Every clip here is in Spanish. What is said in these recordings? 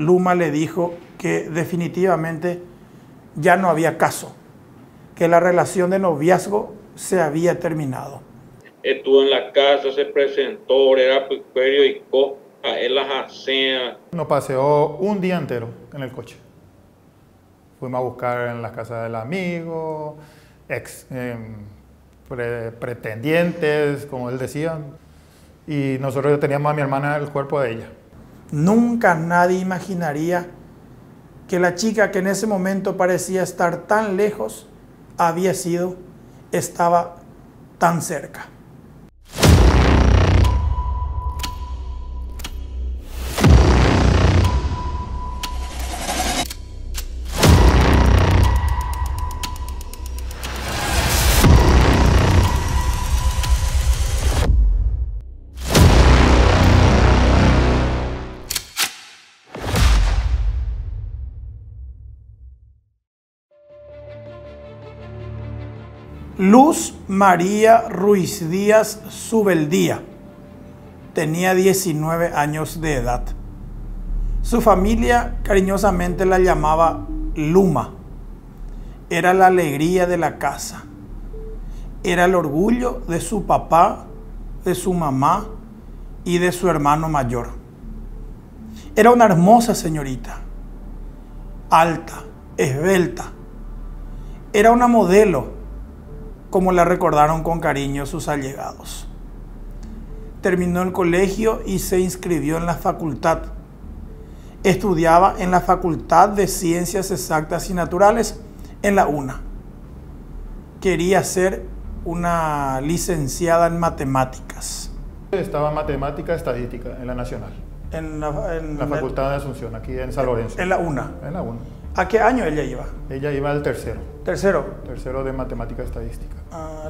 Luma le dijo que definitivamente ya no había caso, que la relación de noviazgo se había terminado. Estuvo en la casa, se presentó, era periódico, a él las hacía. Nos paseó un día entero en el coche. Fuimos a buscar en la casa del amigo, pretendientes, como él decía, y nosotros teníamos a mi hermana el cuerpo de ella. Nunca nadie imaginaría que la chica que en ese momento parecía estar tan lejos, estaba tan cerca. Luz María Ruiz Díaz Zubeldía tenía 19 años de edad. Su familia cariñosamente la llamaba Luma. Era la alegría de la casa. Era el orgullo de su papá, de su mamá y de su hermano mayor. Era una hermosa señorita, alta, esbelta. Era una modelo, como la recordaron con cariño sus allegados. Terminó el colegio y se inscribió en la facultad. Estudiaba en la Facultad de Ciencias Exactas y Naturales en la UNA. Quería ser una licenciada en matemáticas. Estaba en matemática estadística en la Nacional. En la Facultad de Asunción, aquí en San Lorenzo. En la UNA. En la UNA. ¿A qué año ella iba? Ella iba al tercero. ¿Tercero? Tercero de matemática estadística.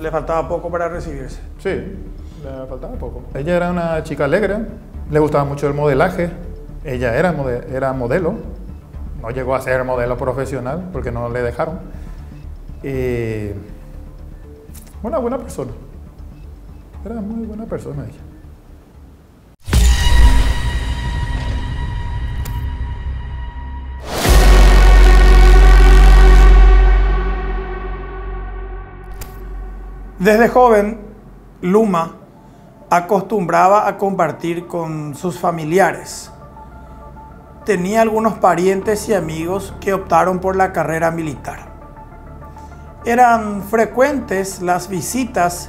¿Le faltaba poco para recibirse? Sí, le faltaba poco. Ella era una chica alegre, le gustaba mucho el modelaje. Ella era modelo. No llegó a ser modelo profesional porque no le dejaron. Una buena persona. Era muy buena persona ella. Desde joven, Luma acostumbraba a compartir con sus familiares. Tenía algunos parientes y amigos que optaron por la carrera militar. Eran frecuentes las visitas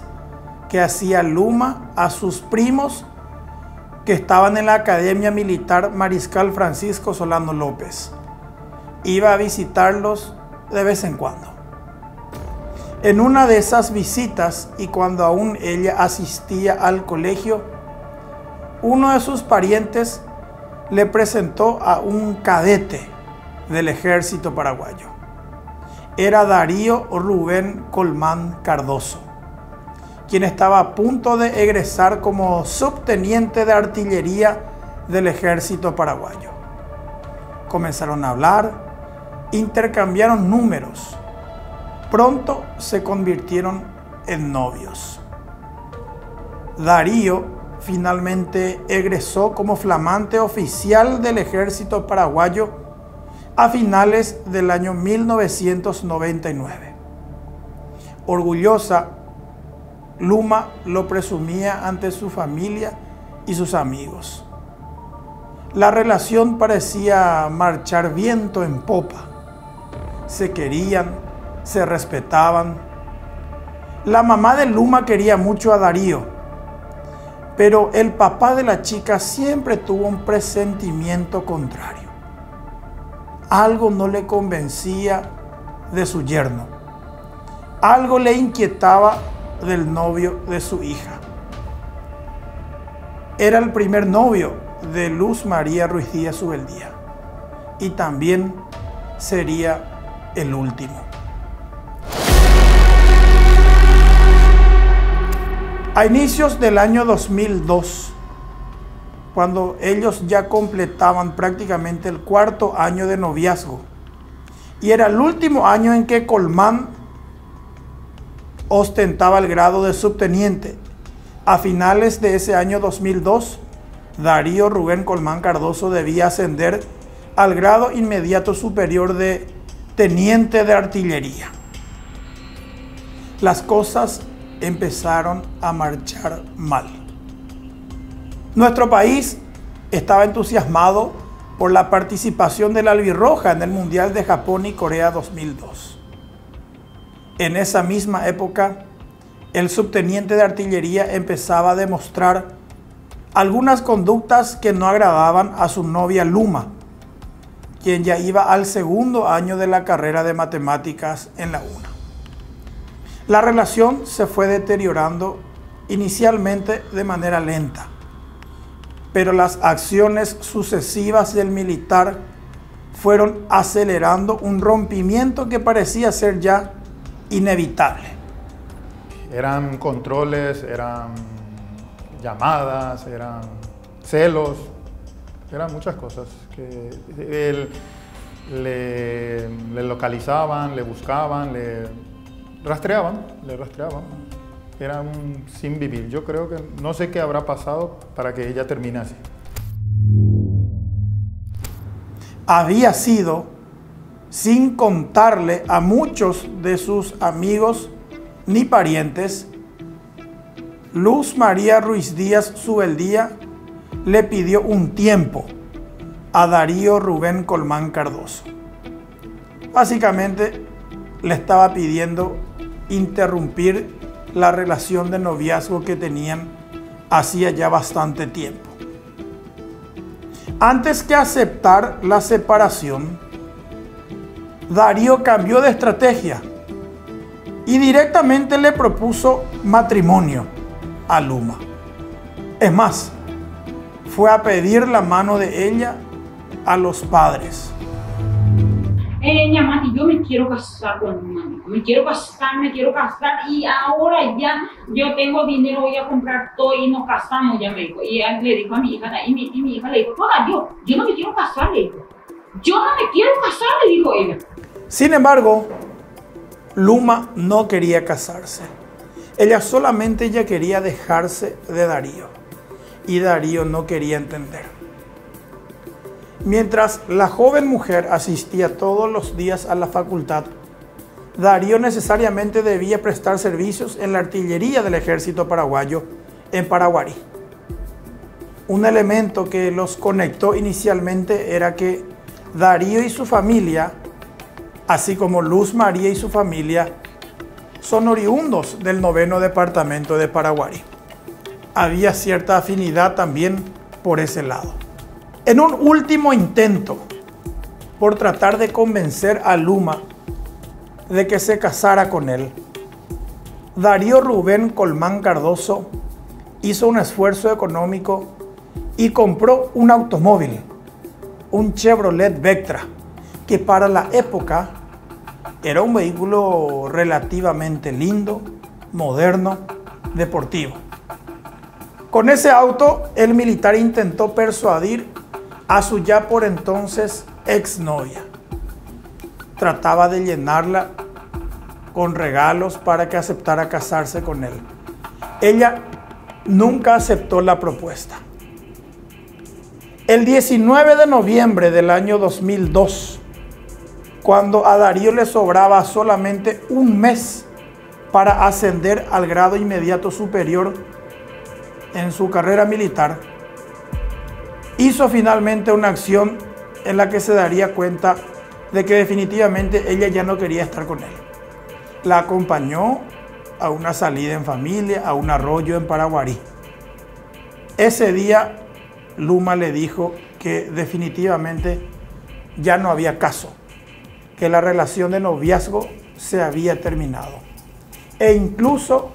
que hacía Luma a sus primos que estaban en la Academia Militar Mariscal Francisco Solano López. Iba a visitarlos de vez en cuando. En una de esas visitas, y cuando aún ella asistía al colegio, uno de sus parientes le presentó a un cadete del ejército paraguayo. Era Darío Rubén Colmán Cardoso, quien estaba a punto de egresar como subteniente de artillería del ejército paraguayo. Comenzaron a hablar, intercambiaron números. Pronto se convirtieron en novios. Darío finalmente egresó como flamante oficial del ejército paraguayo a finales del año 1999. Orgullosa, Luma lo presumía ante su familia y sus amigos. La relación parecía marchar viento en popa. Se querían, se respetaban. La mamá de Luma quería mucho a Darío, pero el papá de la chica siempre tuvo un presentimiento contrario. Algo no le convencía de su yerno. Algo le inquietaba del novio de su hija. Era el primer novio de Luz María Ruiz Díaz Zubeldía y también sería el último. A inicios del año 2002, cuando ellos ya completaban prácticamente el cuarto año de noviazgo, y era el último año en que Colmán ostentaba el grado de subteniente. A finales de ese año 2002, Darío Rubén Colmán Cardoso debía ascender al grado inmediato superior de teniente de artillería. Las cosas empezaron a marchar mal. Nuestro país estaba entusiasmado por la participación de la albirroja en el Mundial de Japón y Corea 2002. En esa misma época, el subteniente de artillería empezaba a demostrar algunas conductas que no agradaban a su novia Luma, quien ya iba al segundo año de la carrera de matemáticas en la UNA. La relación se fue deteriorando inicialmente de manera lenta, pero las acciones sucesivas del militar fueron acelerando un rompimiento que parecía ser ya inevitable. Eran controles, eran llamadas, eran celos, eran muchas cosas que le localizaban, le buscaban, le rastreaban. Era un sin vivir. Yo creo que no sé qué habrá pasado para que ella termine así. Había sido, sin contarle a muchos de sus amigos ni parientes, Luz María Ruiz Díaz Subeldía le pidió un tiempo a Darío Rubén Colmán Cardoso. Básicamente le estaba pidiendo interrumpir la relación de noviazgo que tenían hacía ya bastante tiempo. Antes que aceptar la separación, Darío cambió de estrategia y directamente le propuso matrimonio a Luma. Es más, fue a pedir la mano de ella a los padres. Mami, yo me quiero casar con un amigo, me quiero casar y ahora ya yo tengo dinero, voy a comprar todo y nos casamos, ya me dijo. Y él le dijo a mi hija, y mi hija le dijo, no, yo no me quiero casar, le dijo. Yo no me quiero casar, le dijo ella. Sin embargo, Luma no quería casarse. Ella solamente quería dejarse de Darío. Y Darío no quería entender. Mientras la joven mujer asistía todos los días a la facultad, Darío necesariamente debía prestar servicios en la artillería del ejército paraguayo en Paraguarí. Un elemento que los conectó inicialmente era que Darío y su familia, así como Luz María y su familia, son oriundos del 9º departamento de Paraguarí. Había cierta afinidad también por ese lado. En un último intento por tratar de convencer a Luma de que se casara con él, Darío Rubén Colmán Cardoso hizo un esfuerzo económico y compró un automóvil, un Chevrolet Vectra, que para la época era un vehículo relativamente lindo, moderno, deportivo. Con ese auto, el militar intentó persuadir a su ya por entonces exnovia. Trataba de llenarla con regalos para que aceptara casarse con él. Ella nunca aceptó la propuesta. El 19 de noviembre del año 2002, cuando a Darío le sobraba solamente un mes para ascender al grado inmediato superior en su carrera militar, hizo finalmente una acción en la que se daría cuenta de que definitivamente ella ya no quería estar con él. La acompañó a una salida en familia, a un arroyo en Paraguarí. Ese día Luma le dijo que definitivamente ya no había caso, que la relación de noviazgo se había terminado. E incluso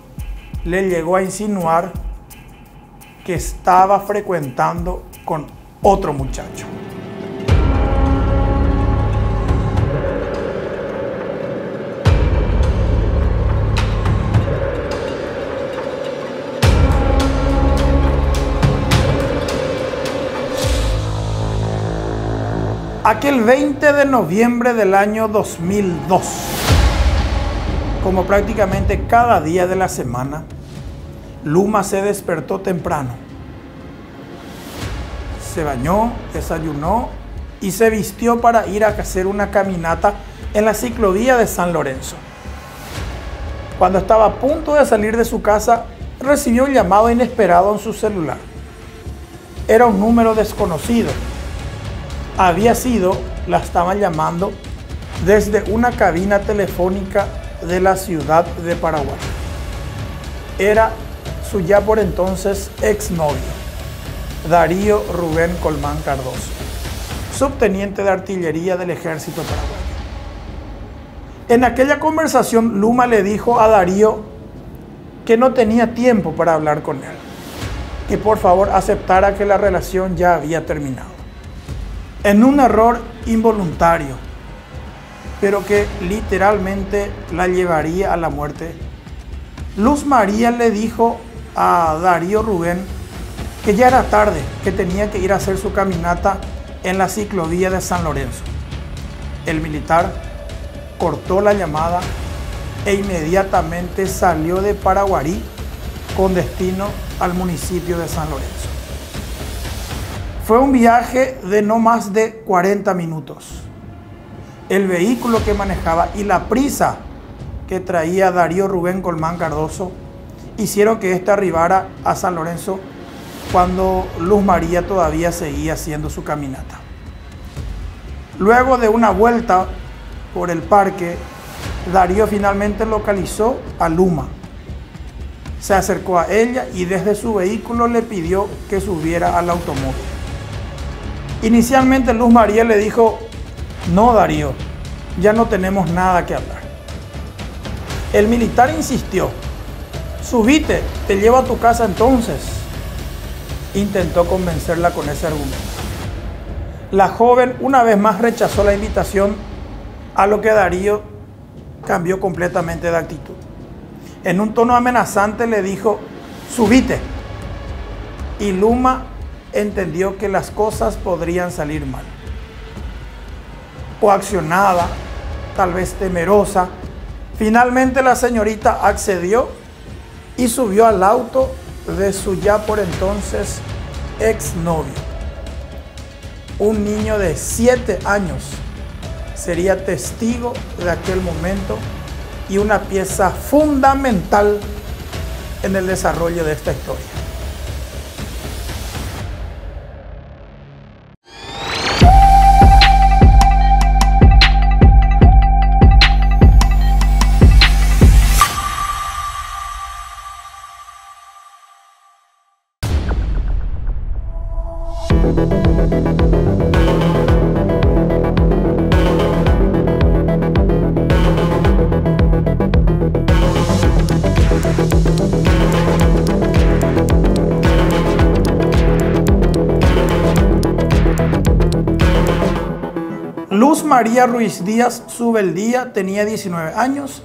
le llegó a insinuar que estaba frecuentando con otro muchacho. Aquel 20 de noviembre del año 2002, como prácticamente cada día de la semana, Luma se despertó temprano. Se bañó, desayunó y se vistió para ir a hacer una caminata en la ciclovía de San Lorenzo. Cuando estaba a punto de salir de su casa, recibió un llamado inesperado en su celular. Era un número desconocido. La estaban llamando desde una cabina telefónica de la ciudad de Paraguay. Era su ya por entonces exnovio, Darío Rubén Colmán Cardoso, subteniente de artillería del ejército paraguayo. En aquella conversación, Luma le dijo a Darío que no tenía tiempo para hablar con él, que por favor aceptara que la relación ya había terminado. En un error involuntario, pero que literalmente la llevaría a la muerte, Luz María le dijo a Darío Rubén que ya era tarde, que tenía que ir a hacer su caminata en la ciclovía de San Lorenzo. El militar cortó la llamada e inmediatamente salió de Paraguarí con destino al municipio de San Lorenzo. Fue un viaje de no más de 40 minutos. El vehículo que manejaba y la prisa que traía Darío Rubén Colmán Cardoso hicieron que éste arribara a San Lorenzo cuando Luz María todavía seguía haciendo su caminata. Luego de una vuelta por el parque, Darío finalmente localizó a Luma. Se acercó a ella y desde su vehículo le pidió que subiera al automóvil. Inicialmente Luz María le dijo: no, Darío, ya no tenemos nada que hablar. El militar insistió: subite, te llevo a tu casa entonces. Intentó convencerla con ese argumento. La joven una vez más rechazó la invitación, a lo que Darío cambió completamente de actitud. En un tono amenazante le dijo: subite. Y Luma entendió que las cosas podrían salir mal. Coaccionada, tal vez temerosa, finalmente la señorita accedió y subió al auto de su ya por entonces exnovio. Un niño de 7 años sería testigo de aquel momento y una pieza fundamental en el desarrollo de esta historia. Luz María Ruiz Díaz Subeldía tenía 19 años.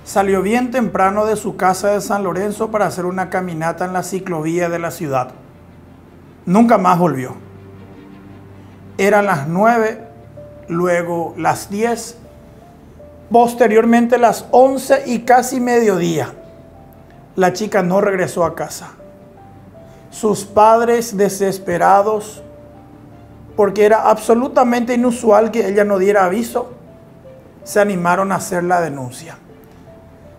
Salió bien temprano de su casa de San Lorenzo para hacer una caminata en la ciclovía de la ciudad. Nunca más volvió. Eran las 9, luego las 10, posteriormente las 11 y casi mediodía. La chica no regresó a casa. Sus padres, desesperados, porque era absolutamente inusual que ella no diera aviso, se animaron a hacer la denuncia.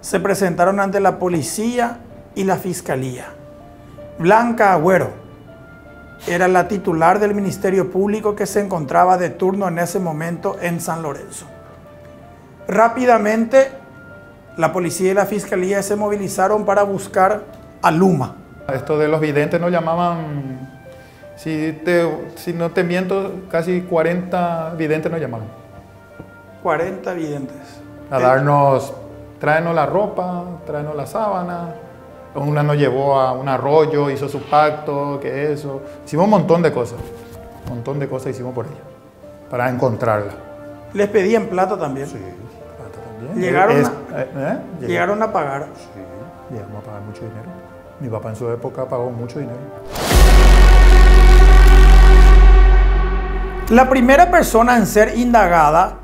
Se presentaron ante la policía y la fiscalía. Blanca Agüero era la titular del Ministerio Público que se encontraba de turno en ese momento en San Lorenzo. Rápidamente, la policía y la fiscalía se movilizaron para buscar a Luma. Esto de los videntes nos llamaban, si no te miento, casi 40 videntes nos llamaron. 40 videntes. A darnos, tráenos la ropa, tráenos la sábana. Una nos llevó a un arroyo, hizo su pacto, que eso. Hicimos un montón de cosas. Un montón de cosas hicimos por ella, para encontrarla. ¿Les pedían plata también? Sí, plata también. ¿Llegaron a pagar? Sí, llegamos a pagar mucho dinero. Mi papá en su época pagó mucho dinero. La primera persona en ser indagada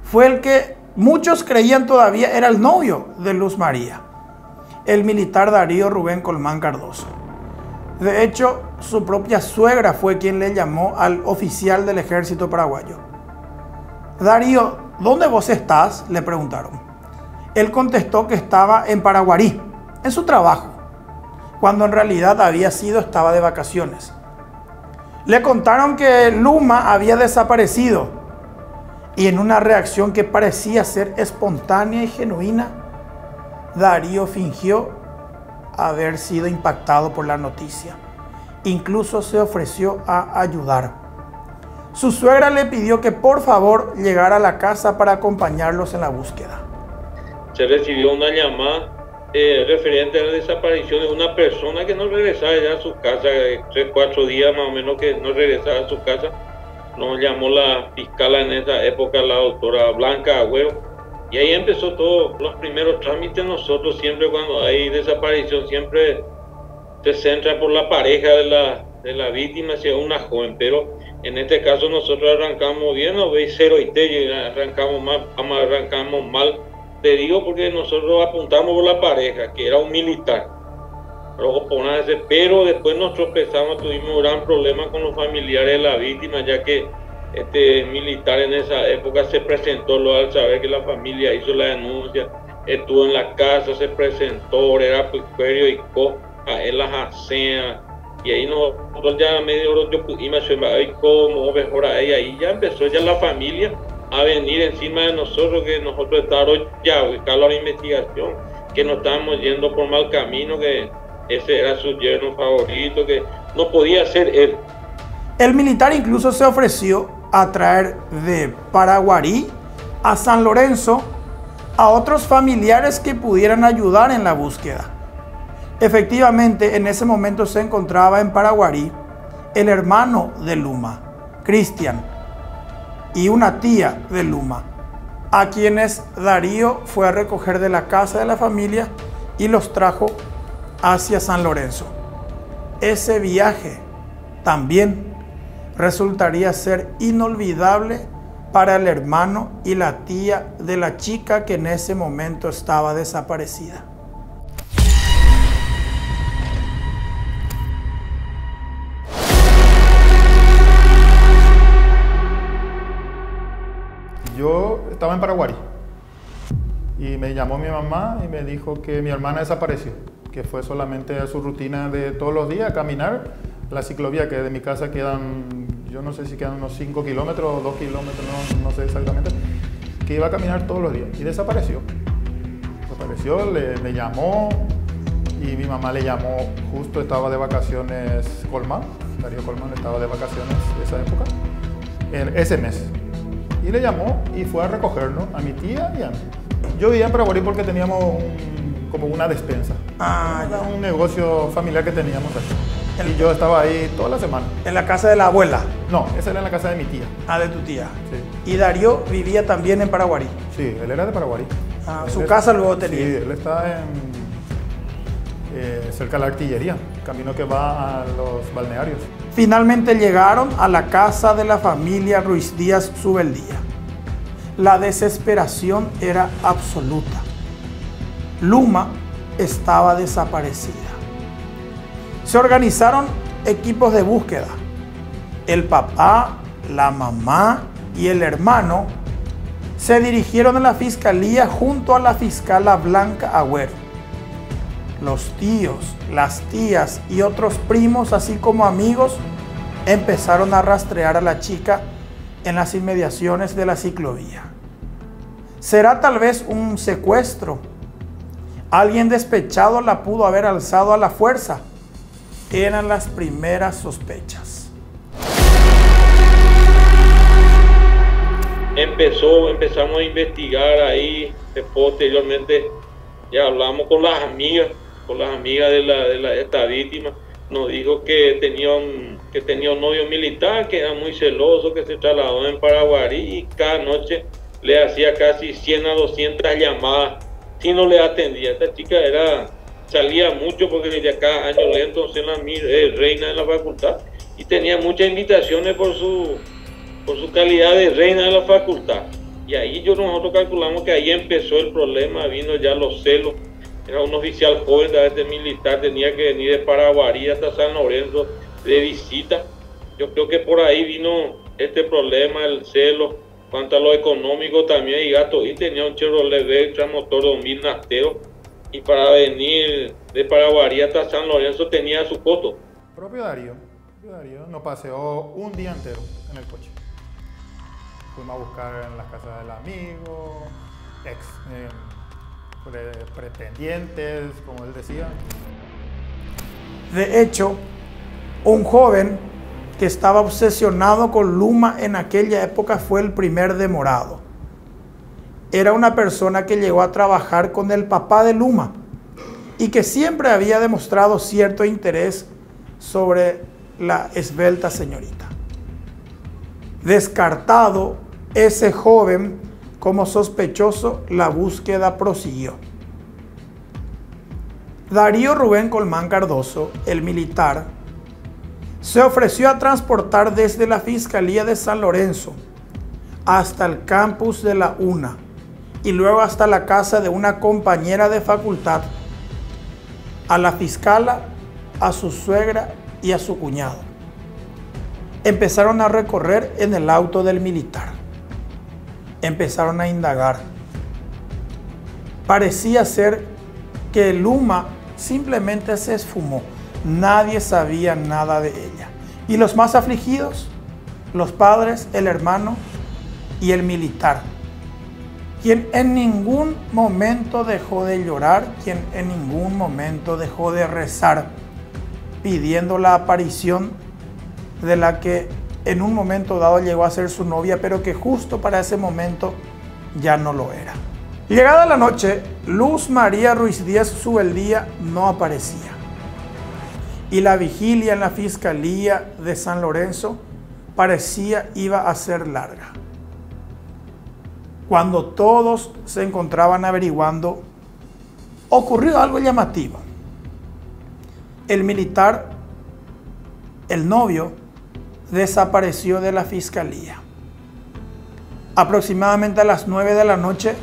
fue el que muchos creían todavía era el novio de Luz María, el militar Darío Rubén Colmán Cardoso. De hecho, su propia suegra fue quien le llamó al oficial del ejército paraguayo. Darío, ¿dónde vos estás?, le preguntaron. Él contestó que estaba en Paraguarí, en su trabajo, cuando en realidad estaba de vacaciones. Le contaron que Luma había desaparecido y en una reacción que parecía ser espontánea y genuina, Darío fingió haber sido impactado por la noticia. Incluso se ofreció a ayudar. Su suegra le pidió que por favor llegara a la casa para acompañarlos en la búsqueda. Se recibió una llamada referente a la desaparición de una persona que no regresaba ya a su casa, 3-4 días más o menos que no regresaba a su casa. Nos llamó la fiscal en esa época, la doctora Blanca Agüero, y ahí empezó todos los primeros trámites. Nosotros siempre cuando hay desaparición siempre se centra por la pareja de la víctima, si es una joven, pero en este caso nosotros arrancamos bien, no veis cero y arrancamos mal. Te digo porque nosotros apuntamos por la pareja, que era un militar, pero después nos tropezamos, tuvimos un gran problema con los familiares de la víctima, ya que este militar en esa época se presentó, al saber que la familia hizo la denuncia, estuvo en la casa, se presentó, era periódico, a él las hacía, y ahí nosotros ya medio y ahí ya empezó ya la familia a venir encima de nosotros, que nosotros estábamos ya buscando la investigación, que nos estábamos yendo por mal camino, que ese era su yerno favorito, que no podía ser él. El militar incluso se ofreció a traer de Paraguarí a San Lorenzo a otros familiares que pudieran ayudar en la búsqueda. Efectivamente, en ese momento se encontraba en Paraguarí el hermano de Luma, Cristian, y una tía de Luma, a quienes Darío fue a recoger de la casa de la familia y los trajo hacia San Lorenzo. Ese viaje también resultaría ser inolvidable para el hermano y la tía de la chica que en ese momento estaba desaparecida. Yo estaba en Paraguarí y me llamó mi mamá y me dijo que mi hermana desapareció, que fue solamente a su rutina de todos los días caminar la ciclovía, que de mi casa quedan, yo no sé si quedan unos 5 kilómetros o 2 kilómetros, no sé exactamente, que iba a caminar todos los días y desapareció. Me llamó y mi mamá le llamó, justo estaba de vacaciones Colmán, Darío Colmán estaba de vacaciones esa época, ese mes. Y le llamó y fue a recogernos a mi tía y a mí. Yo vivía en Paraguarí porque teníamos como una despensa. Era un negocio familiar que teníamos aquí. Y yo estaba ahí toda la semana. ¿En la casa de la abuela? No, esa era en la casa de mi tía. Ah, de tu tía. Sí. ¿Y Darío vivía también en Paraguarí? Sí, él era de Paraguarí. ¿Su casa luego tenía? Sí, él está cerca de la artillería, camino que va a los balnearios. Finalmente llegaron a la casa de la familia Ruiz Díaz Subeldía. La desesperación era absoluta. Luma estaba desaparecida. Se organizaron equipos de búsqueda. El papá, la mamá y el hermano se dirigieron a la fiscalía junto a la fiscala Blanca Agüero. Los tíos, las tías y otros primos, así como amigos, empezaron a rastrear a la chica en las inmediaciones de la ciclovía. ¿Será tal vez un secuestro? ¿Alguien despechado la pudo haber alzado a la fuerza? Eran las primeras sospechas. Empezamos a investigar ahí, posteriormente ya hablamos con las amigas de esta víctima. Nos dijo que tenía un novio militar, que era muy celoso, que se trasladó en Paraguarí y cada noche le hacía casi 100 a 200 llamadas si no le atendía. Esta chica salía mucho porque vivía cada año lento, entonces la reina de la facultad, y tenía muchas invitaciones por su calidad de reina de la facultad. Y ahí nosotros calculamos que ahí empezó el problema, vino ya los celos era un oficial joven de militar, tenía que venir de Paraguarí hasta San Lorenzo de visita. Yo creo que por ahí vino este problema, el celo, cuanto a lo económico también, y gato, y tenía un Chevrolet Vectra motor 2000 Nastero, y para venir de Paraguarí hasta San Lorenzo tenía su costo. Propio Darío nos paseó un día entero en el coche. Fuimos a buscar en las casas del amigo, pretendientes, como él decía. De hecho, un joven que estaba obsesionado con Luma en aquella época fue el primer demorado. Era una persona que llegó a trabajar con el papá de Luma y que siempre había demostrado cierto interés sobre la esbelta señorita. Descartado ese joven como sospechoso, la búsqueda prosiguió. Darío Rubén Colmán Cardoso, el militar, se ofreció a transportar desde la Fiscalía de San Lorenzo hasta el campus de la UNA y luego hasta la casa de una compañera de facultad, a la fiscala, a su suegra y a su cuñado. Empezaron a recorrer en el auto del militar. Empezaron a indagar. Parecía ser que Luma simplemente se esfumó. Nadie sabía nada de ella. Y los más afligidos, los padres, el hermano y el militar, quien en ningún momento dejó de llorar, quien en ningún momento dejó de rezar, pidiendo la aparición de la que en un momento dado llegó a ser su novia, pero que justo para ese momento ya no lo era. Llegada la noche, Luz María Ruiz Díaz Subeldía no aparecía. Y la vigilia en la Fiscalía de San Lorenzo parecía iba a ser larga. Cuando todos se encontraban averiguando, ocurrió algo llamativo. El militar, el novio, desapareció de la Fiscalía. Aproximadamente a las 9 de la noche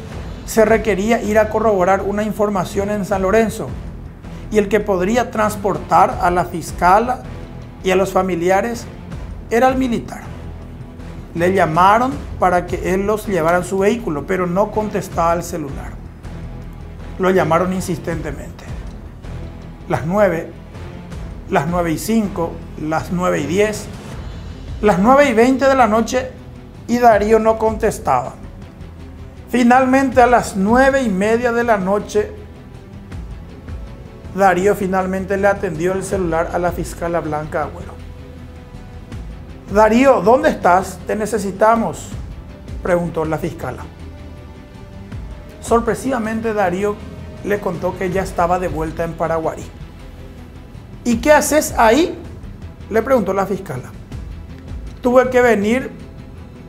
se requería ir a corroborar una información en San Lorenzo, y el que podría transportar a la fiscala y a los familiares era el militar. Le llamaron para que él los llevara en su vehículo, pero no contestaba el celular. Lo llamaron insistentemente. Las 9, las 9:05, las 9:10, las 9:20 de la noche, y Darío no contestaba. Finalmente, a las 9:30 de la noche, Darío finalmente le atendió el celular a la fiscala Blanca Agüero. Darío, ¿dónde estás? Te necesitamos, preguntó la fiscala. Sorpresivamente, Darío le contó que ya estaba de vuelta en Paraguarí. ¿Y qué haces ahí?, le preguntó la fiscala. Tuve que venir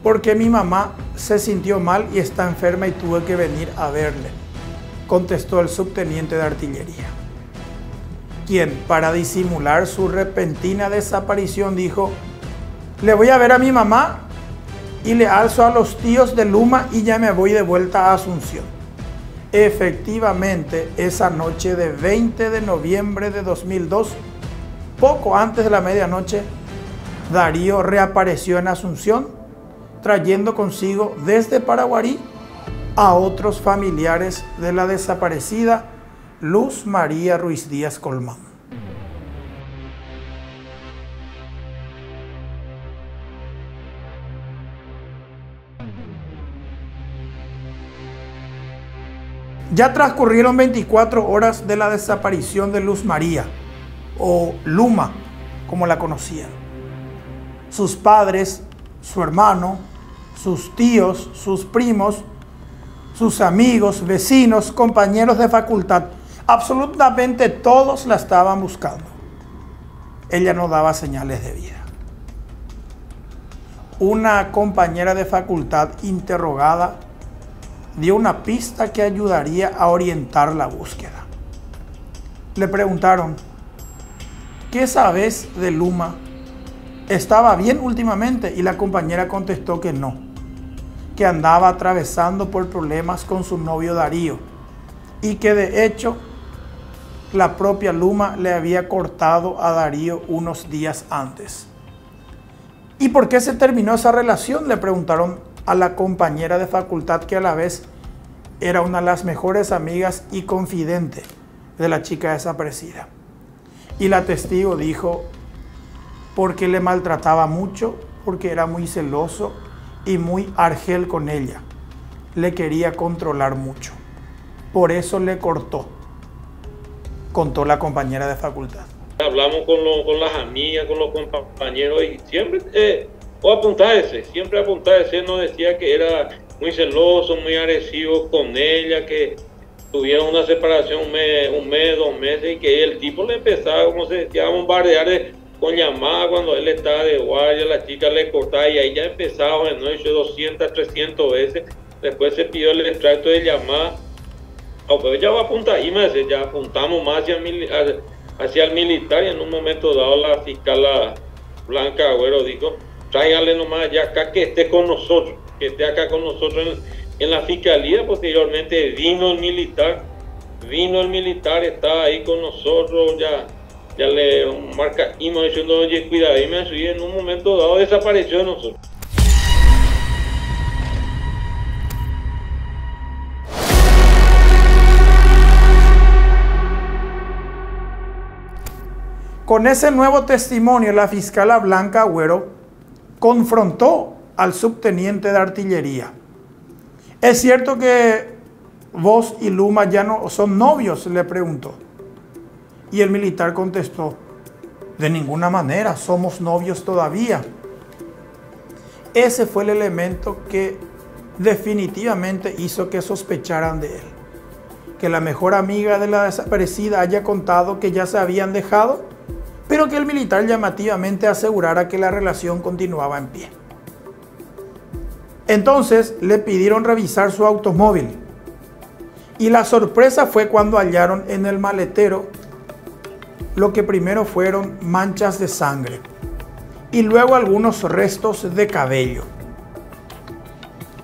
porque mi mamá se sintió mal y está enferma y tuve que venir a verle, contestó el subteniente de artillería, quien, para disimular su repentina desaparición, dijo: le voy a ver a mi mamá y le alzo a los tíos de Luma y ya me voy de vuelta a Asunción. Efectivamente, esa noche de 20 de noviembre de 2002, poco antes de la medianoche, Darío reapareció en Asunción, trayendo consigo desde Paraguarí a otros familiares de la desaparecida Luz María Ruiz Díaz Colmán. Ya transcurrieron 24 horas de la desaparición de Luz María, o Luma, como la conocían. Sus padres, su hermano, sus tíos, sus primos, sus amigos, vecinos, compañeros de facultad, absolutamente todos la estaban buscando. Ella no daba señales de vida. Una compañera de facultad interrogada dio una pista que ayudaría a orientar la búsqueda. Le preguntaron: ¿qué sabes de Luma? ¿Estaba bien últimamente? Y la compañera contestó que no, que andaba atravesando por problemas con su novio Darío y que de hecho la propia Luma le había cortado a Darío unos días antes. ¿Y por qué se terminó esa relación?, le preguntaron a la compañera de facultad, que a la vez era una de las mejores amigas y confidente de la chica desaparecida. Y la testigo dijo: porque le maltrataba mucho, porque era muy celoso y muy argel con ella. Le quería controlar mucho. Por eso le cortó, contó la compañera de facultad. Hablamos con las amigas, con los compañeros, y siempre, siempre apuntaba ese, nos decía que era muy celoso, muy agresivo con ella, que tuvieron una separación un mes, 2 meses, y que el tipo le empezaba, como se decía, a bombardear con llamadas cuando él estaba de guardia, la chica le cortaba, y ahí ya empezaba en noche 200, 300 veces. Después se pidió el extracto de llamada. Pero ya va a apuntar ahí, ya apuntamos más hacia el militar, y en un momento dado la fiscal Blanca Agüero dijo: tráigale nomás ya acá, que esté con nosotros, que esté acá con nosotros en la fiscalía. Posteriormente vino el militar, estaba ahí con nosotros, ya le marcamos diciendo: oye, cuidado, y en un momento dado desapareció de nosotros. Con ese nuevo testimonio, la fiscal Blanca Agüero confrontó al subteniente de artillería. ¿Es cierto que vos y Luma ya no son novios?, le preguntó. Y el militar contestó: de ninguna manera, somos novios todavía. Ese fue el elemento que definitivamente hizo que sospecharan de él. Que la mejor amiga de la desaparecida haya contado que ya se habían dejado, pero que el militar llamativamente asegurara que la relación continuaba en pie. Entonces le pidieron revisar su automóvil, y la sorpresa fue cuando hallaron en el maletero lo que primero fueron manchas de sangre y luego algunos restos de cabello.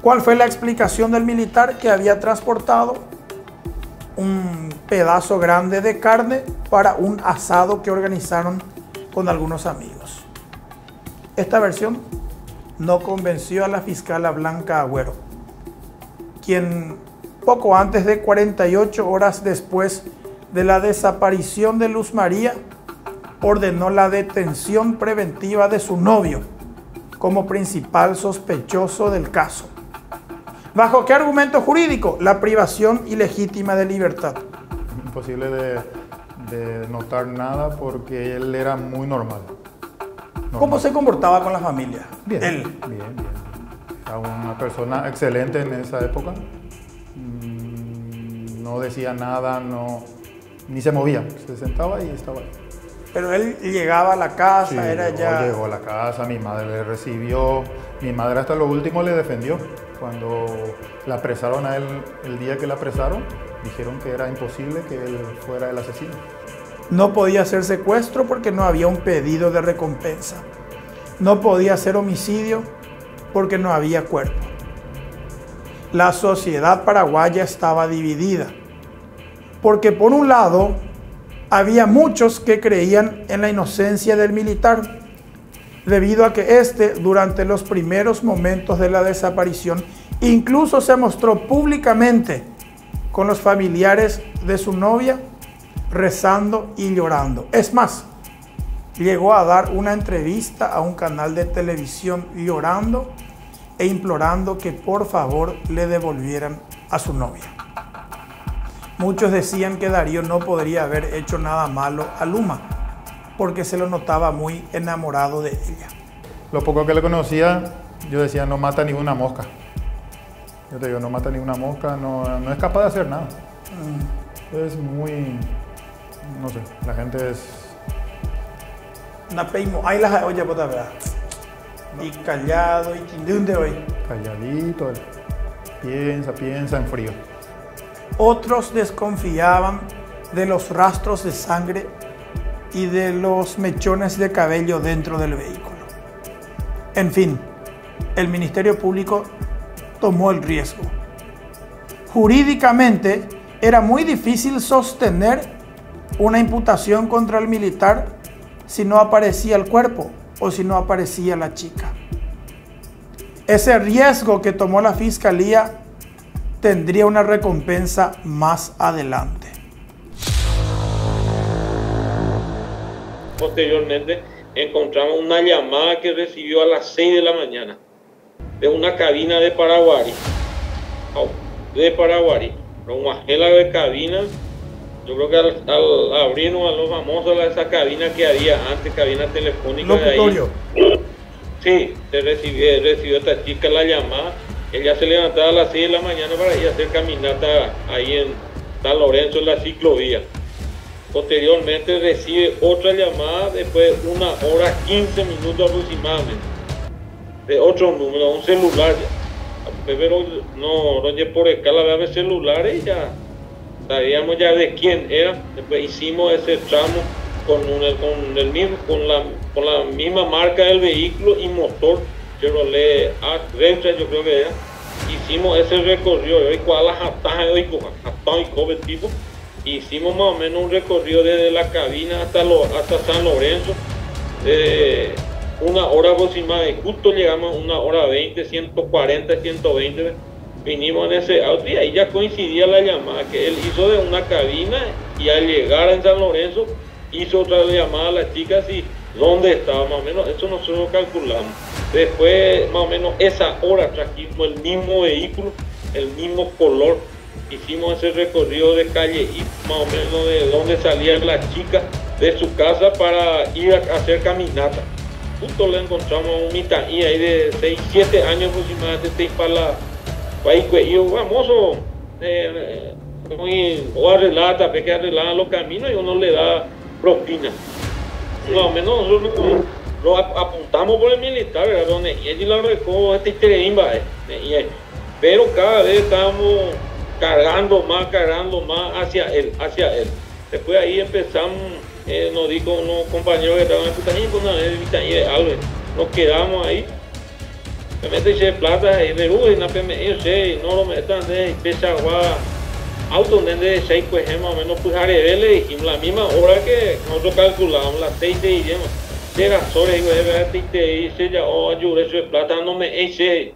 ¿Cuál fue la explicación del militar? Que había transportado un pedazo grande de carne para un asado que organizaron con algunos amigos. Esta versión no convenció a la fiscal Blanca Agüero, quien poco antes de 48 horas después de la desaparición de Luz María, ordenó la detención preventiva de su novio como principal sospechoso del caso. ¿Bajo qué argumento jurídico? La privación ilegítima de libertad. Imposible de notar nada porque él era muy normal. ¿Cómo se comportaba con la familia? Bien, él. Bien. Era una persona excelente en esa época. No decía nada, ni se movía. Se sentaba y estaba ahí. Pero él llegaba a la casa, sí, llegó a la casa, mi madre le recibió. Mi madre hasta lo último le defendió. Cuando la apresaron a él, el día que la apresaron, dijeron que era imposible que él fuera el asesino. No podía ser secuestro porque no había un pedido de recompensa. No podía ser homicidio porque no había cuerpo. La sociedad paraguaya estaba dividida, porque por un lado había muchos que creían en la inocencia del militar, debido a que éste, durante los primeros momentos de la desaparición, incluso se mostró públicamente con los familiares de su novia, rezando y llorando. Es más, llegó a dar una entrevista a un canal de televisión llorando e implorando que por favor le devolvieran a su novia. Muchos decían que Darío no podría haber hecho nada malo a Luma, porque se lo notaba muy enamorado de ella. Lo poco que le conocía, yo decía: no mata ni una mosca. Yo te digo, no mata ni una mosca, no es capaz de hacer nada. Es muy, no sé, la gente es... Ahí las oye, puta verdad. Y callado, y de dónde hoy. Calladito, piensa en frío. Otros desconfiaban de los rastros de sangre y de los mechones de cabello dentro del vehículo. En fin, el Ministerio Público tomó el riesgo. Jurídicamente era muy difícil sostener una imputación contra el militar si no aparecía el cuerpo o si no aparecía la chica. Ese riesgo que tomó la fiscalía tendría una recompensa más adelante. Posteriormente encontramos una llamada que recibió a las 6 de la mañana de una cabina de Paraguarí. Una gela de cabina. Yo creo que al abrirnos a los famosos esa cabina que había antes, cabina telefónica de ahí. Sí, recibió esta chica la llamada. Ella se levantaba a las 6 de la mañana para ir a hacer caminata ahí en San Lorenzo, en la ciclovía. Posteriormente recibe otra llamada después de 1 hora 15 minutos aproximadamente, de otro número, un celular. Pero no por escala de celulares ya sabíamos ya de quién era. Después hicimos ese tramo con la misma marca del vehículo y motor, Chevrolet Adventure, yo creo que era. Hicimos ese recorrido, hicimos más o menos un recorrido desde la cabina hasta San Lorenzo, de 1 hora aproximadamente. Justo llegamos a 1 hora 20, 140, 120. Vinimos en ese auto y ahí ya coincidía la llamada que él hizo de una cabina, y al llegar en San Lorenzo hizo otra llamada a las chicas y dónde estaba, más o menos. Eso nosotros calculamos. Después, más o menos esa hora, trajimos el mismo vehículo, el mismo color. Hicimos ese recorrido de calle y más o menos de donde salía la chica de su casa para ir a hacer caminata. Justo le encontramos a un mitaí ahí de 6, 7 años aproximadamente, y yo, famoso, o arreglada, que arreglaban los caminos y uno le da propina. Sí. Más o menos nosotros lo apuntamos por el militar, ¿verdad? Donde ella lo recogió pero cada vez estábamos cargando más hacia él. Después ahí empezamos, nos dijo unos compañeros que estaban en nos quedamos ahí. Me meten plata y de luz, no lo metan de Pechagua, auto de 6, pues más o menos, pues le dijimos la misma hora que nosotros calculamos, las 6 de idioma. De gasores, dice ya, ayude eso de plata, no me hice.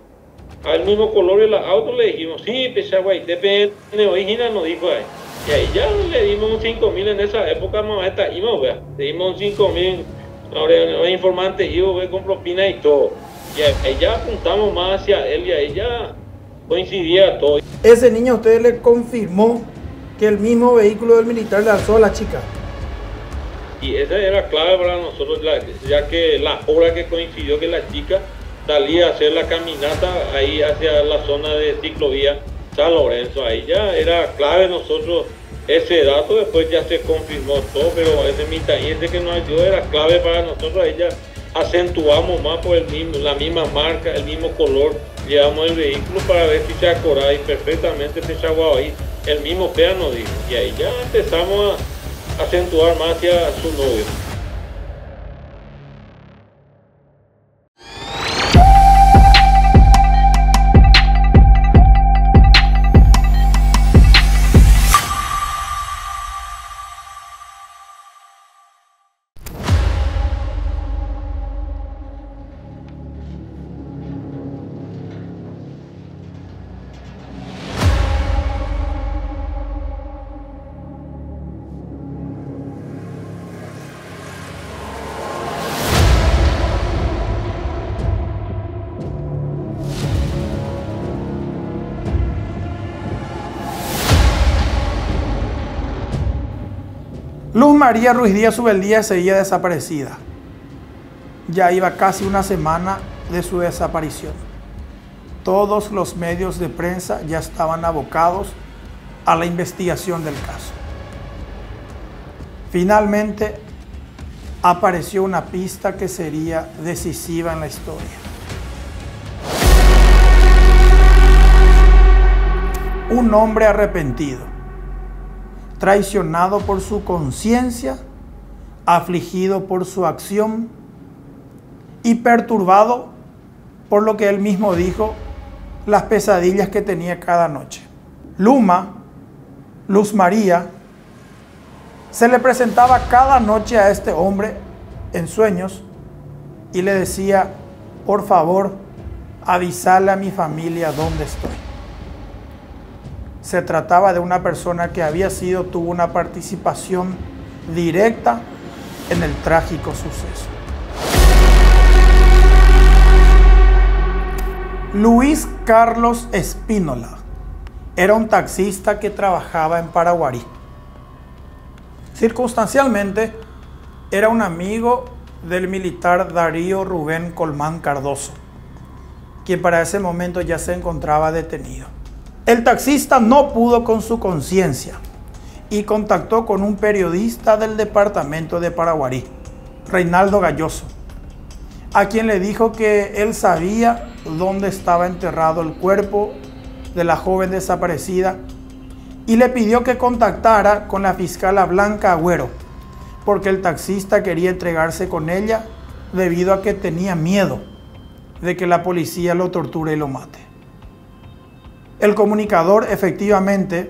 Al mismo color de la auto le dijimos, sí, Pechagua, depende, original, nos dijo ahí. Y ahí ya le dimos un 5.000 en esa época, más esta íbamos, le dimos un 5.000, ahora informante, iba con propina y todo. Y ahí ya apuntamos más hacia él y ahí ya coincidía todo. Ese niño, usted le confirmó que el mismo vehículo del militar le alzó a la chica. Y esa era clave para nosotros, ya que la hora que coincidió que la chica salía a hacer la caminata ahí hacia la zona de ciclovía San Lorenzo, ahí ya era clave nosotros ese dato. Después ya se confirmó todo, pero ese mitaí que nos ayudó era clave para nosotros. Ahí ya acentuamos más por la misma marca, el mismo color, llevamos el vehículo para ver si se acordaba y perfectamente se chaguaba ahí, el mismo PEA nos dijo, y ahí ya empezamos a acentuar más hacia su novio. Luz María Ruiz Díaz Ubeldía seguía desaparecida. Ya iba casi una semana de su desaparición. Todos los medios de prensa ya estaban abocados a la investigación del caso. Finalmente, apareció una pista que sería decisiva en la historia. Un hombre arrepentido, traicionado por su conciencia, afligido por su acción y perturbado por lo que él mismo dijo, las pesadillas que tenía cada noche. Luz María Se le presentaba cada noche a este hombre en sueños y le decía: por favor, avisale a mi familia dónde estoy. Se trataba de una persona que tuvo una participación directa en el trágico suceso. Luis Carlos Espínola era un taxista que trabajaba en Paraguarí. Circunstancialmente, era un amigo del militar Darío Rubén Colmán Cardoso, quien para ese momento ya se encontraba detenido. El taxista no pudo con su conciencia y contactó con un periodista del departamento de Paraguarí, Reinaldo Galloso, a quien le dijo que él sabía dónde estaba enterrado el cuerpo de la joven desaparecida y le pidió que contactara con la fiscala Blanca Agüero, porque el taxista quería entregarse con ella debido a que tenía miedo de que la policía lo torture y lo mate. El comunicador efectivamente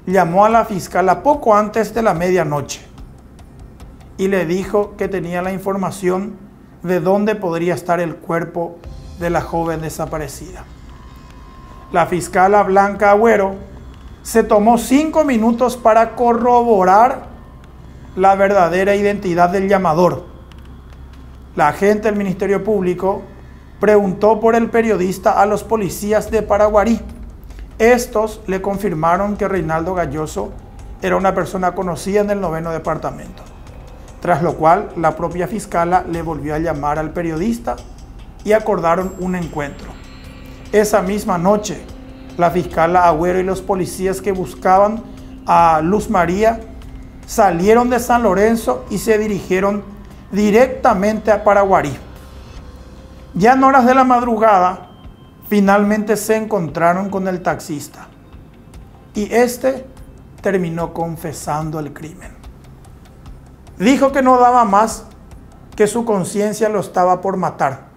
llamó a la fiscala poco antes de la medianoche y le dijo que tenía la información de dónde podría estar el cuerpo de la joven desaparecida. La fiscala Blanca Agüero se tomó 5 minutos para corroborar la verdadera identidad del llamador. La agente del Ministerio Público preguntó por el periodista a los policías de Paraguarí. Estos le confirmaron que Reinaldo Galloso era una persona conocida en el 9º departamento, tras lo cual la propia fiscala le volvió a llamar al periodista y acordaron un encuentro. Esa misma noche, la fiscala Agüero y los policías que buscaban a Luz María salieron de San Lorenzo y se dirigieron directamente a Paraguarí. Ya en horas de la madrugada, finalmente se encontraron con el taxista y este terminó confesando el crimen. Dijo que no daba más, que su conciencia lo estaba por matar.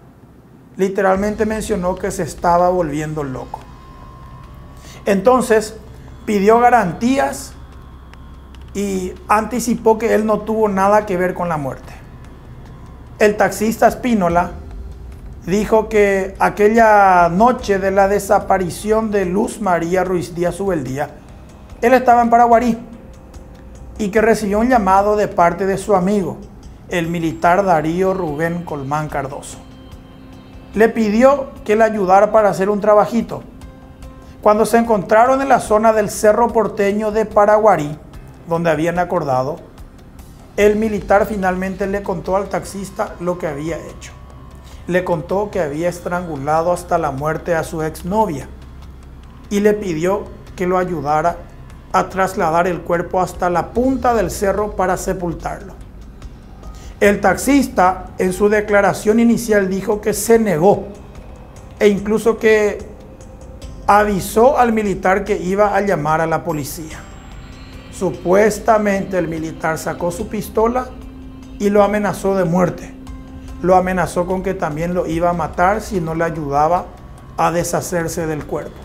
Literalmente mencionó que se estaba volviendo loco. Entonces pidió garantías y anticipó que él no tuvo nada que ver con la muerte. El taxista Espínola dijo que aquella noche de la desaparición de Luz María Ruiz Díaz Ubeldía, él estaba en Paraguarí y que recibió un llamado de parte de su amigo, el militar Darío Rubén Colmán Cardoso. Le pidió que le ayudara para hacer un trabajito. Cuando se encontraron en la zona del Cerro Porteño de Paraguarí, donde habían acordado, el militar finalmente le contó al taxista lo que había hecho. Le contó que había estrangulado hasta la muerte a su exnovia y le pidió que lo ayudara a trasladar el cuerpo hasta la punta del cerro para sepultarlo. El taxista en su declaración inicial dijo que se negó e incluso que avisó al militar que iba a llamar a la policía. Supuestamente el militar sacó su pistola y lo amenazó de muerte. Lo amenazó con que también lo iba a matar si no le ayudaba a deshacerse del cuerpo.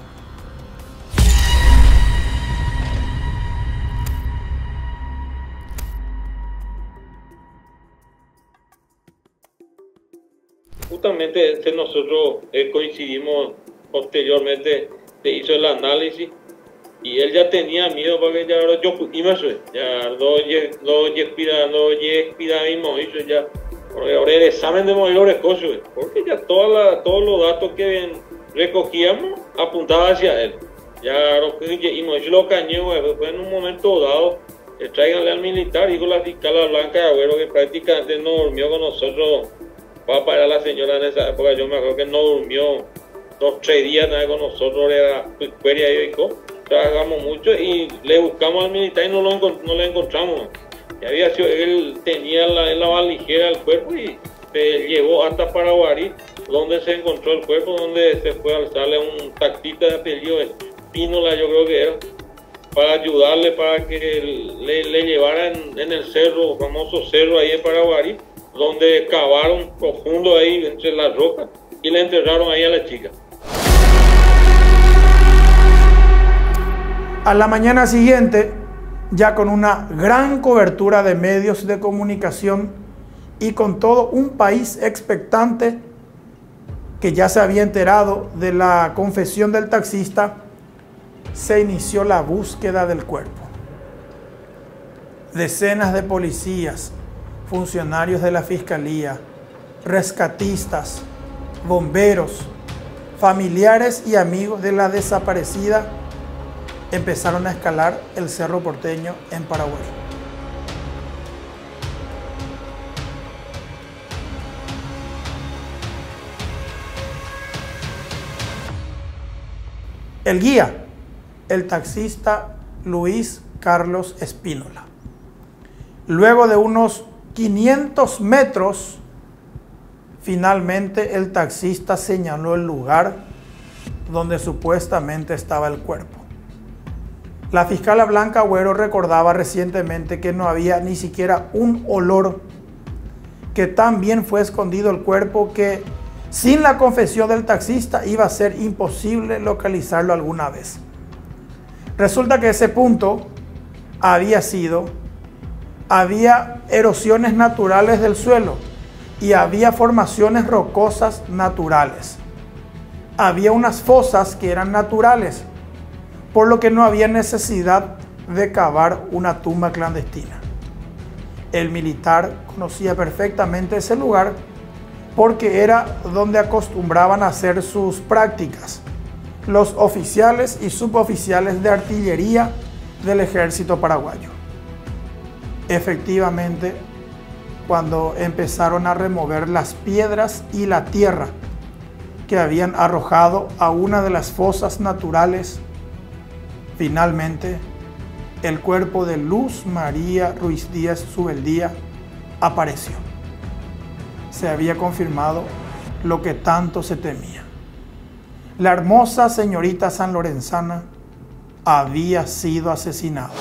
Justamente nosotros coincidimos posteriormente, se hizo el análisis y él ya tenía miedo porque ya yo ya no ya ahora el examen de modelos cosas, porque ya todos los datos que recogíamos apuntaban hacia él. Ya lo cañó, fue en un momento dado, tráiganle al militar, dijo la fiscal Blanca Agüero, que prácticamente no durmió con nosotros. Va a parar la señora en esa época, yo me acuerdo que no durmió 2 o 3 días nada con nosotros, era trabajamos mucho y le buscamos al militar y no le encontramos. Ya había sido, él tenía en la valijera el cuerpo y se llevó hasta Paraguarí, donde se encontró el cuerpo, donde se fue a alzarle un taxista de apellido Espínola, yo creo que era, para ayudarle para que le llevaran en el cerro, famoso cerro ahí en Paraguarí, donde cavaron profundo ahí entre las rocas y le enterraron ahí a la chica. A la mañana siguiente, ya con una gran cobertura de medios de comunicación y con todo un país expectante que ya se había enterado de la confesión del taxista, se inició la búsqueda del cuerpo. Decenas de policías, funcionarios de la fiscalía, rescatistas, bomberos, familiares y amigos de la desaparecida empezaron a escalar el Cerro Porteño en Paraguay. El guía, el taxista Luis Carlos Espínola. Luego de unos 500 metros, finalmente el taxista señaló el lugar donde supuestamente estaba el cuerpo. La fiscala Blanca Agüero recordaba recientemente que no había ni siquiera un olor, que tan bien fue escondido el cuerpo que sin la confesión del taxista iba a ser imposible localizarlo alguna vez. Resulta que ese punto había erosiones naturales del suelo y había formaciones rocosas naturales. Había unas fosas que eran naturales, por lo que no había necesidad de cavar una tumba clandestina. El militar conocía perfectamente ese lugar porque era donde acostumbraban a hacer sus prácticas los oficiales y suboficiales de artillería del ejército paraguayo. Efectivamente, cuando empezaron a remover las piedras y la tierra que habían arrojado a una de las fosas naturales, finalmente el cuerpo de Luz María Ruiz Díaz Zubeldía apareció. Se había confirmado lo que tanto se temía. La hermosa señorita sanlorenzana había sido asesinada.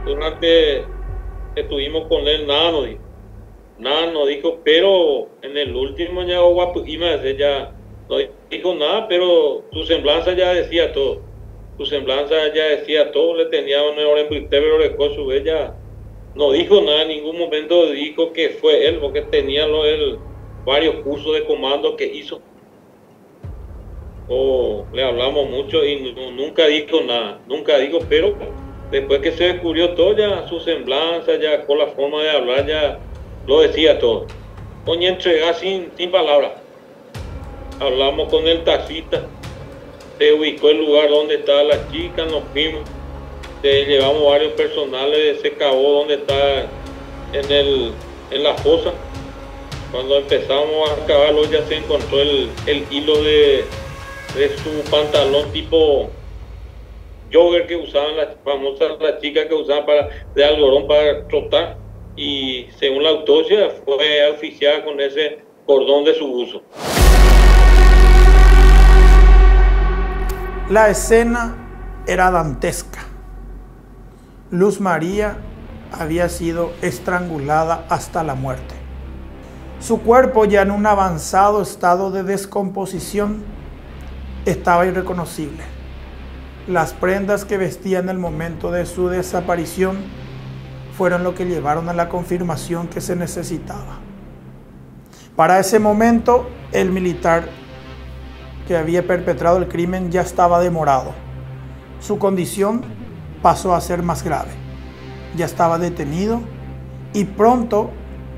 Durante que estuvimos con él, nada nos dijo, pero en el último ya ya no dijo nada, pero su semblanza ya decía todo. Le tenía una hora en pero ella no dijo nada, en ningún momento dijo que fue él, porque tenía varios cursos de comando que hizo. Le hablamos mucho y nunca dijo nada, pero después que se descubrió todo, ya su semblanza, ya con la forma de hablar, ya lo decía todo. Coño, entrega sin palabras. Hablamos con el taxista, se ubicó el lugar donde estaba la chica, nos fuimos, llevamos varios personales, se cavó donde está en la fosa. Cuando empezamos a cavarlo ya se encontró el hilo de su pantalón tipo jogger que usaban las chicas que usaban de algodón para trotar, y según la autopsia fue oficiada con ese cordón de su buzo. La escena era dantesca. Luz María había sido estrangulada hasta la muerte. Su cuerpo, ya en un avanzado estado de descomposición, estaba irreconocible. Las prendas que vestía en el momento de su desaparición fueron lo que llevaron a la confirmación que se necesitaba. Para ese momento, el militar que había perpetrado el crimen ya estaba demorado. Su condición pasó a ser más grave. Ya estaba detenido y pronto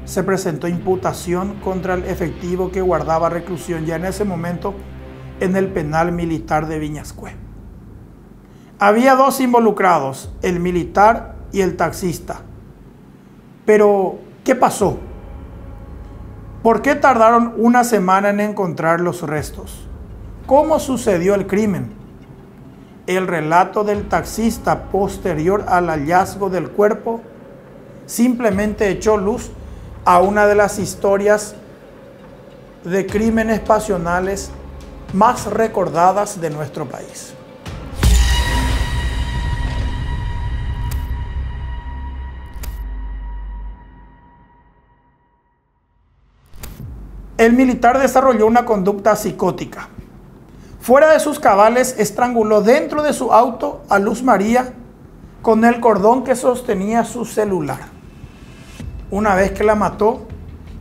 se presentó imputación contra el efectivo que guardaba reclusión ya en ese momento en el penal militar de Viñascue. Había dos involucrados, el militar y el taxista. Pero, ¿qué pasó? ¿Por qué tardaron una semana en encontrar los restos? ¿Cómo sucedió el crimen? El relato del taxista posterior al hallazgo del cuerpo simplemente echó luz a una de las historias de crímenes pasionales más recordadas de nuestro país. El militar desarrolló una conducta psicótica. Fuera de sus cabales, estranguló dentro de su auto a Luz María con el cordón que sostenía su celular. Una vez que la mató,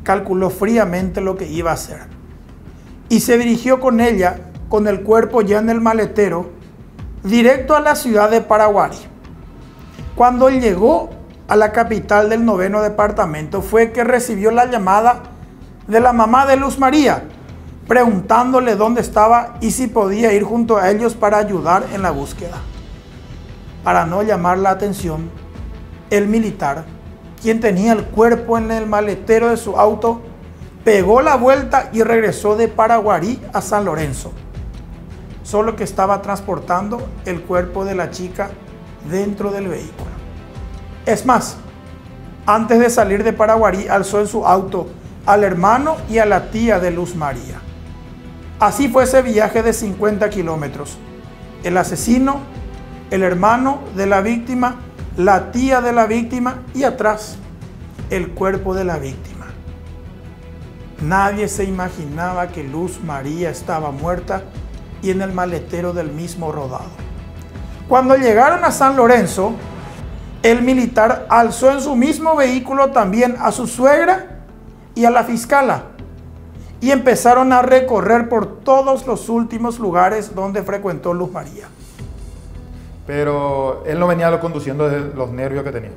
calculó fríamente lo que iba a hacer y se dirigió con ella, con el cuerpo ya en el maletero, directo a la ciudad de Paraguarí. Cuando llegó a la capital del 9º departamento, fue que recibió la llamada de la mamá de Luz María, preguntándole dónde estaba y si podía ir junto a ellos para ayudar en la búsqueda. Para no llamar la atención, el militar, quien tenía el cuerpo en el maletero de su auto, pegó la vuelta y regresó de Paraguarí a San Lorenzo, solo que estaba transportando el cuerpo de la chica dentro del vehículo. Es más, antes de salir de Paraguarí, alzó en su auto al hermano y a la tía de Luz María. Así fue ese viaje de 50 kilómetros. El asesino, el hermano de la víctima, la tía de la víctima y atrás el cuerpo de la víctima. Nadie se imaginaba que Luz María estaba muerta y en el maletero del mismo rodado. Cuando llegaron a San Lorenzo, el militar alzó en su mismo vehículo también a su suegra y a la fiscala y empezaron a recorrer por todos los últimos lugares donde frecuentó Luz María. Pero él no venía conduciendo de los nervios que tenía.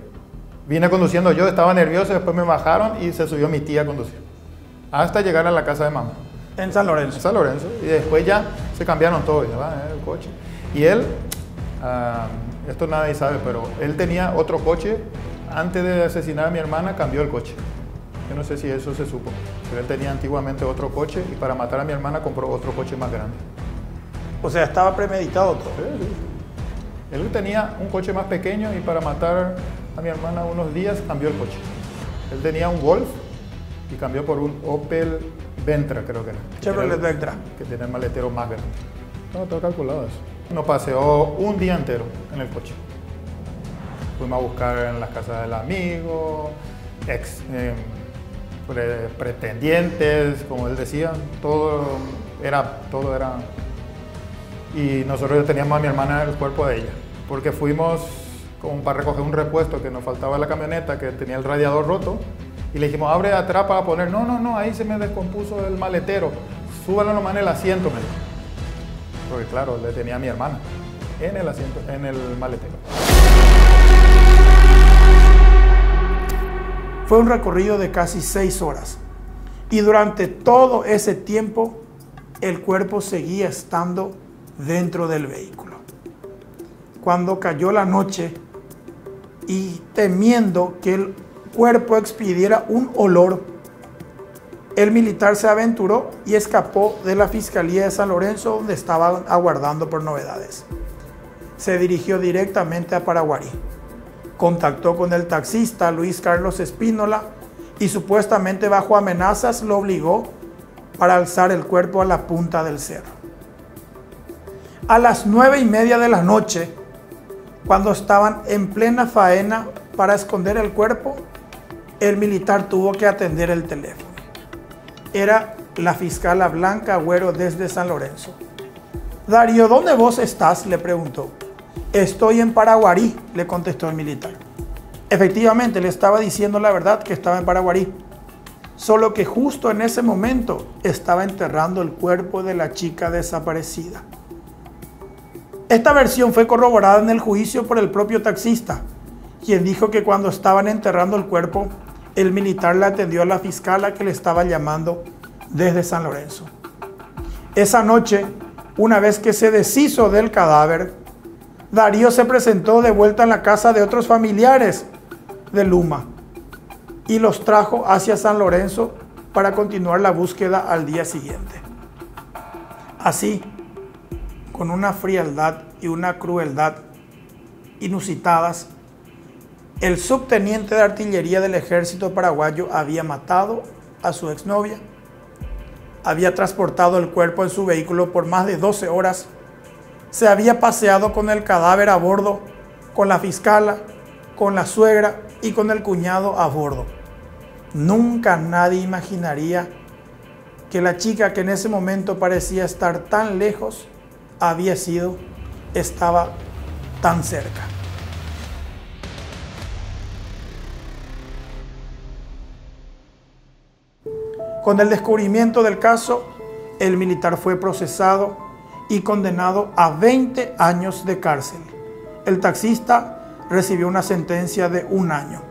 Vine conduciendo yo, estaba nervioso, después me bajaron y se subió mi tía a conducir. Hasta llegar a la casa de mamá. En San Lorenzo. En San Lorenzo. Y después ya se cambiaron todo, ya va, el coche. Y él, esto nadie sabe, pero él tenía otro coche. Antes de asesinar a mi hermana, cambió el coche. Yo no sé si eso se supo. Pero él tenía antiguamente otro coche y para matar a mi hermana compró otro coche más grande. O sea, estaba premeditado todo. Sí, sí. Él tenía un coche más pequeño y para matar a mi hermana unos días cambió el coche. Él tenía un Golf y cambió por un Opel Vectra, creo que era. Chevrolet Vectra. Que tenía el maletero más grande. No, todo calculado eso. Nos paseó un día entero en el coche. Fuimos a buscar en las casas del amigo, pretendientes, como él decía. Todo era... Y nosotros teníamos a mi hermana en el cuerpo de ella, porque fuimos como para recoger un repuesto que nos faltaba en la camioneta, que tenía el radiador roto, y le dijimos, abre atrás para poner, no, ahí se me descompuso el maletero, súbalo nomás en el asiento, me dijo. Porque claro, le tenía a mi hermana en el asiento, en el maletero. Fue un recorrido de casi 6 horas, y durante todo ese tiempo, el cuerpo seguía estando dentro del vehículo. Cuando cayó la noche y temiendo que el cuerpo expidiera un olor, el militar se aventuró y escapó de la Fiscalía de San Lorenzo, donde estaban aguardando por novedades. Se dirigió directamente a Paraguarí. Contactó con el taxista Luis Carlos Espínola y supuestamente bajo amenazas lo obligó para alzar el cuerpo a la punta del cerro. A las 9:30 de la noche, cuando estaban en plena faena para esconder el cuerpo, el militar tuvo que atender el teléfono. Era la fiscala Blanca Agüero desde San Lorenzo. Darío, ¿dónde vos estás?, le preguntó. Estoy en Paraguarí, le contestó el militar. Efectivamente, le estaba diciendo la verdad que estaba en Paraguarí. Solo que justo en ese momento estaba enterrando el cuerpo de la chica desaparecida. Esta versión fue corroborada en el juicio por el propio taxista, quien dijo que cuando estaban enterrando el cuerpo, el militar le atendió a la fiscala que le estaba llamando desde San Lorenzo. Esa noche, una vez que se deshizo del cadáver, Darío se presentó de vuelta en la casa de otros familiares de Luma y los trajo hacia San Lorenzo para continuar la búsqueda al día siguiente. Así, con una frialdad y una crueldad inusitadas, el subteniente de artillería del ejército paraguayo había matado a su exnovia, había transportado el cuerpo en su vehículo por más de 12 horas, se había paseado con el cadáver a bordo, con la fiscala, con la suegra y con el cuñado a bordo. Nunca nadie imaginaría que la chica que en ese momento parecía estar tan lejos estaba tan cerca. Con el descubrimiento del caso, el militar fue procesado y condenado a 20 años de cárcel. El taxista recibió una sentencia de 1 año.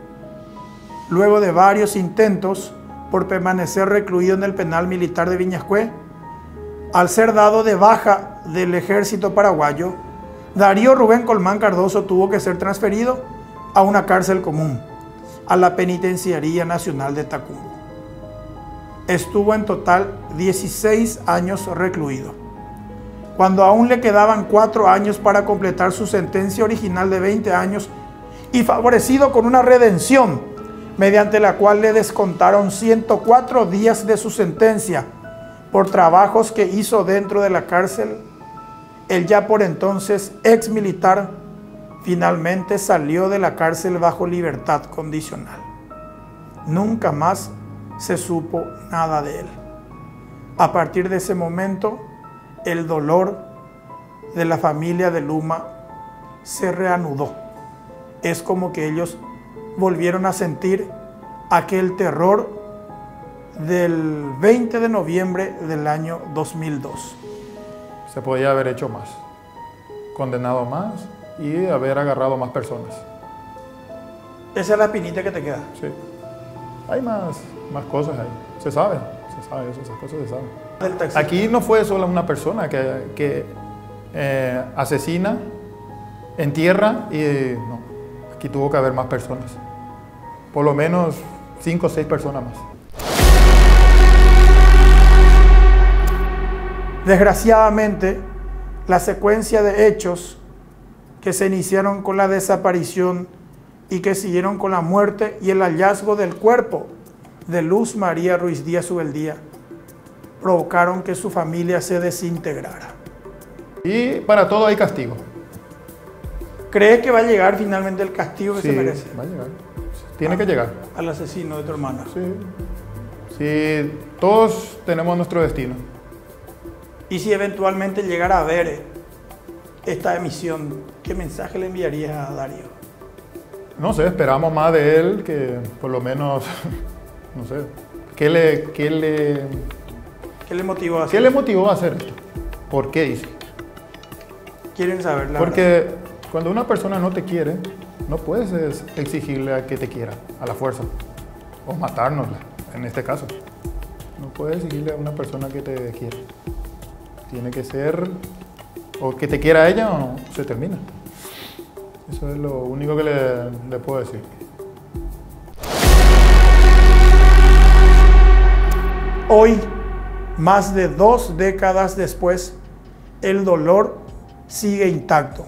Luego de varios intentos por permanecer recluido en el penal militar de Viñascué, al ser dado de baja del ejército paraguayo, Darío Rubén Colmán Cardoso tuvo que ser transferido a una cárcel común, a la Penitenciaría Nacional de Tacumbo. Estuvo en total 16 años recluido. Cuando aún le quedaban 4 años para completar su sentencia original de 20 años y favorecido con una redención, mediante la cual le descontaron 104 días de su sentencia por trabajos que hizo dentro de la cárcel, el ya por entonces ex militar finalmente salió de la cárcel bajo libertad condicional. Nunca más se supo nada de él. A partir de ese momento, el dolor de la familia de Luma se reanudó. Es como que ellos volvieron a sentir aquel terror del 20 de noviembre del año 2002. Se podía haber hecho más, condenado más y haber agarrado más personas. Esa es la pinita que te queda. Sí. Hay más cosas ahí. Se sabe eso, esas cosas se saben. Aquí no fue solo una persona que asesina, entierra y no. Aquí tuvo que haber más personas. Por lo menos 5 o 6 personas más. Desgraciadamente, la secuencia de hechos que se iniciaron con la desaparición y que siguieron con la muerte y el hallazgo del cuerpo de Luz María Ruiz Díaz Ubeldía provocaron que su familia se desintegrara. Y para todo hay castigo. ¿Crees que va a llegar finalmente el castigo que se merece? Va a llegar. Tiene que llegar. Al asesino de tu hermana. Sí, todos tenemos nuestro destino. Y si eventualmente llegara a ver esta emisión, ¿qué mensaje le enviarías a Darío? No sé, esperamos más de él, que por lo menos, no sé, ¿qué le motivó a hacer? ¿Qué le motivó a hacer esto? ¿Por qué hizo? Quieren saber la Porque verdad. Cuando una persona no te quiere, no puedes exigirle a que te quiera, a la fuerza, o matárnosla, en este caso. No puedes exigirle a una persona que te quiera. Tiene que ser, o que te quiera ella o se termina. Eso es lo único que le puedo decir. Hoy, más de 2 décadas después, el dolor sigue intacto.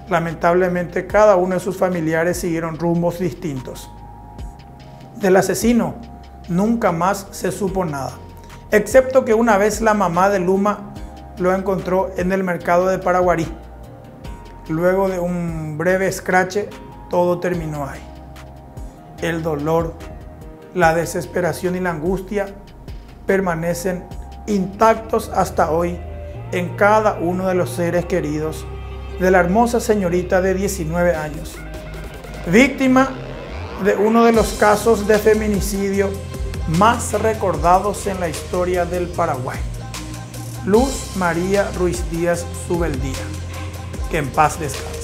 Lamentablemente, cada uno de sus familiares siguieron rumbos distintos. Del asesino nunca más se supo nada, excepto que una vez la mamá de Luma lo encontró en el mercado de Paraguarí. Luego de un breve escrache, todo terminó ahí. El dolor, la desesperación y la angustia permanecen intactos hasta hoy en cada uno de los seres queridos de la hermosa señorita de 19 años, víctima de uno de los casos de feminicidio más recordados en la historia del Paraguay, Luz María Ruiz Díaz Ubeldía. Que en paz descanse.